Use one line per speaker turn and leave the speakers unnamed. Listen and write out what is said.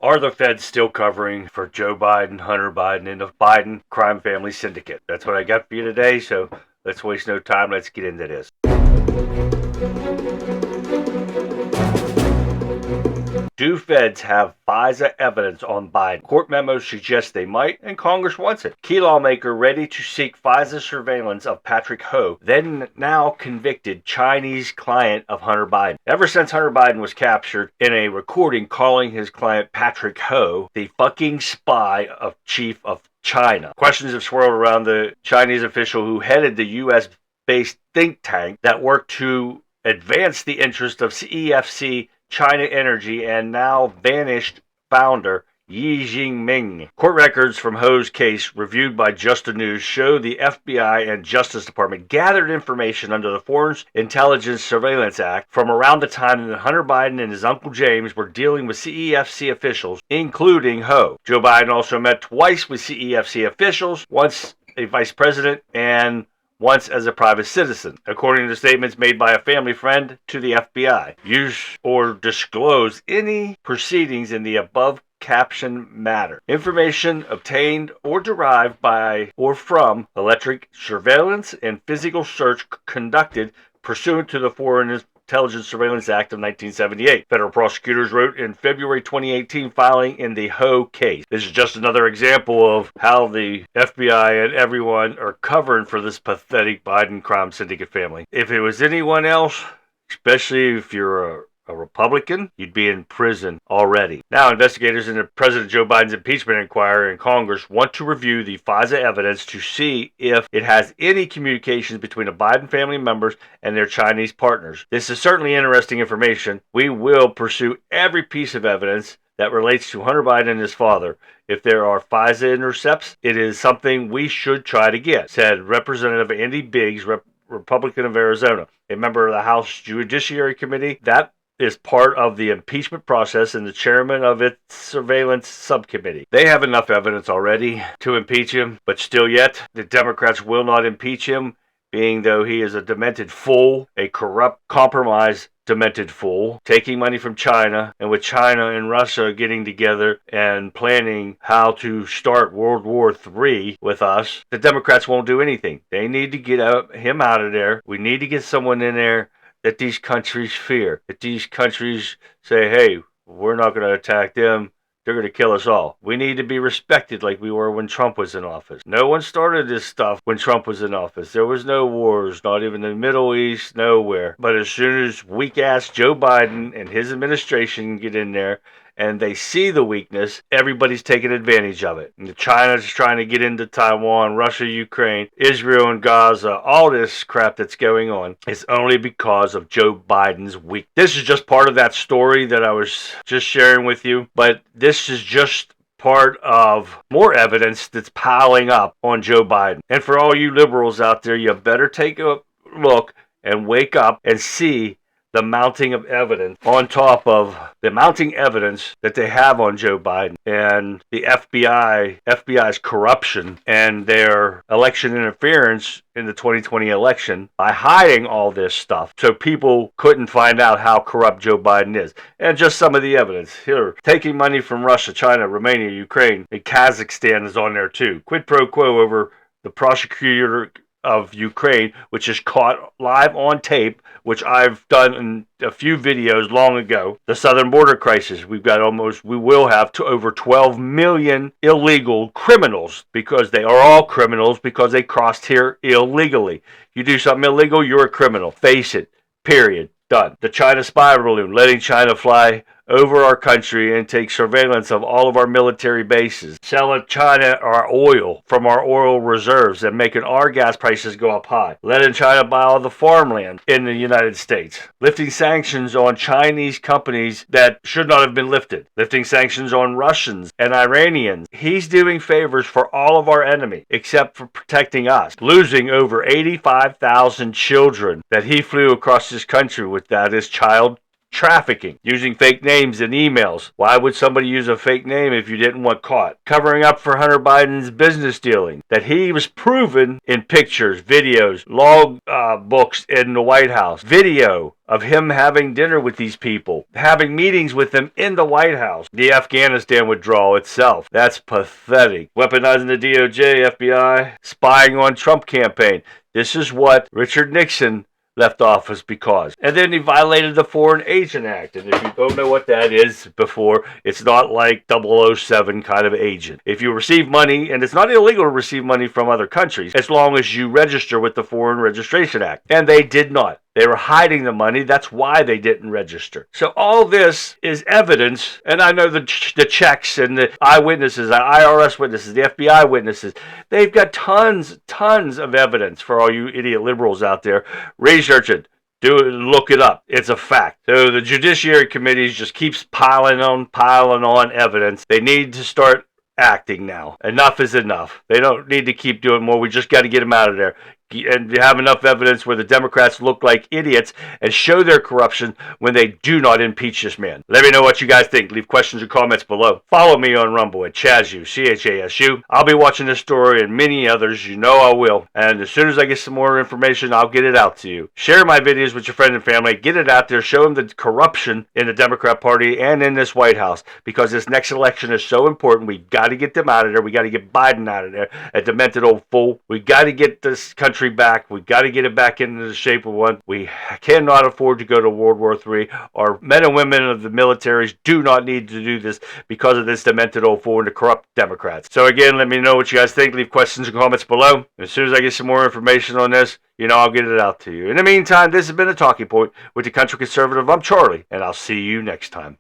Are the feds still covering for Joe Biden, Hunter Biden, and the Biden crime family syndicate? That's what I got for you today, so let's waste no time. Let's get into this. Do feds have FISA evidence on Biden? Court memos suggest they might, and Congress wants it. Key lawmaker ready to seek FISA surveillance of Patrick Ho, then now convicted Chinese client of Hunter Biden. Ever since Hunter Biden was captured in a recording calling his client Patrick Ho the fucking spy of chief of China, questions have swirled around the Chinese official who headed the U.S.-based think tank that worked to advance the interest of CEFC China Energy and now vanished founder Yi Jinping. Court records from Ho's case, reviewed by Just the News, show the FBI and Justice Department gathered information under the Foreign Intelligence Surveillance Act from around the time that Hunter Biden and his Uncle James were dealing with CEFC officials, including Ho. Joe Biden also met twice with CEFC officials, once a vice president and once as a private citizen, according to statements made by a family friend to the FBI. Use or disclose any proceedings in the above caption matter. Information obtained or derived by or from electronic surveillance and physical search conducted pursuant to the Foreign Intelligence Surveillance Act of 1978. Federal prosecutors wrote in February 2018, filing in the Ho case. This is just another example of how the FBI and everyone are covering for this pathetic Biden crime syndicate family. If it was anyone else, especially if you're a Republican, you'd be in prison already. Now, investigators in the President Joe Biden's impeachment inquiry in Congress want to review the FISA evidence to see if it has any communications between the Biden family members and their Chinese partners. This is certainly interesting information. We will pursue every piece of evidence that relates to Hunter Biden and his father. If there are FISA intercepts, it is something we should try to get, said Representative Andy Biggs, Republican of Arizona, a member of the House Judiciary Committee. That is part of the impeachment process and the chairman of its surveillance subcommittee. They have enough evidence already to impeach him, but still yet, the Democrats will not impeach him, being though he is a demented fool, a corrupt, compromised, demented fool, taking money from China, and with China and Russia getting together and planning how to start World War III with us, the Democrats won't do anything. They need to get him out of there. We need to get someone in there that these countries fear, that these countries say, hey, we're not going to attack them, they're going to kill us all. We need to be respected like we were when Trump was in office. No one started this stuff when Trump was in office. There was no wars, not even in the Middle East, nowhere. But as soon as weak-ass Joe Biden and his administration get in there, and they see the weakness, everybody's taking advantage of it. And China's trying to get into Taiwan, Russia, Ukraine, Israel, and Gaza. All this crap that's going on is only because of Joe Biden's weakness. This is just part of that story that I was just sharing with you, but this is just part of more evidence that's piling up on Joe Biden. And for all you liberals out there, you better take a look and wake up and see the mounting of evidence on top of the mounting evidence that they have on Joe Biden and the FBI's corruption and their election interference in the 2020 election by hiding all this stuff so people couldn't find out how corrupt Joe Biden is. And just some of the evidence here: taking money from Russia, China, Romania, Ukraine, and Kazakhstan is on there too. Quid pro quo over the prosecutor of Ukraine, which is caught live on tape, which I've done in a few videos long ago. The southern border crisis. We will have to over 12 million illegal criminals, because they are all criminals because they crossed here illegally. You do something illegal, you're a criminal. Face it. Period. Done. The China spy balloon, letting China fly over our country and take surveillance of all of our military bases, selling China our oil from our oil reserves and making our gas prices go up high, letting China buy all the farmland in the United States, lifting sanctions on Chinese companies that should not have been lifted, lifting sanctions on Russians and Iranians. He's doing favors for all of our enemies except for protecting us, losing over 85,000 children that he flew across this country with. That is child Trafficking, using fake names in emails. Why would somebody use a fake name if you didn't want caught? Covering up for Hunter Biden's business dealing. That he was proven in pictures, videos, log books in the White House. Video of him having dinner with these people, having meetings with them in the White House. The Afghanistan withdrawal itself. That's pathetic. Weaponizing the DOJ, FBI, spying on Trump campaign. This is what Richard Nixon left office because. And then he violated the Foreign Agent Act. And if you don't know what that is before, it's not like 007 kind of agent. If you receive money, and it's not illegal to receive money from other countries, as long as you register with the Foreign Registration Act. And they did not. They were hiding the money. That's why they didn't register. So all this is evidence, and I know the checks and the eyewitnesses, the IRS witnesses, the FBI witnesses, they've got tons of evidence for all you idiot liberals out there. Research it. Do it, look it up. It's a fact. So the Judiciary Committee just keeps piling on evidence. They need to start acting now. Enough is enough. They don't need to keep doing more. We just got to get them out of there. And you have enough evidence where the Democrats look like idiots and show their corruption when they do not impeach this man. Let me know what you guys think. Leave questions or comments below. Follow me on Rumble at Chasu, CHASU. I'll be watching this story and many others. You know I will. And as soon as I get some more information, I'll get it out to you. Share my videos with your friends and family. Get it out there. Show them the corruption in the Democrat Party and in this White House. Because this next election is so important. We got to get them out of there. We got to get Biden out of there. A demented old fool. We got to get this country back. We got to get it back into the shape of one. We cannot afford to go to World War III. Our men and women of the militaries do not need to do this because of this demented old fool and the corrupt Democrats. So again, let me know what you guys think. Leave questions and comments below. And as soon as I get some more information on this, I'll get it out to you. In the meantime, this has been a Talking Point with the Country Conservative. I'm Charlie, and I'll see you next time.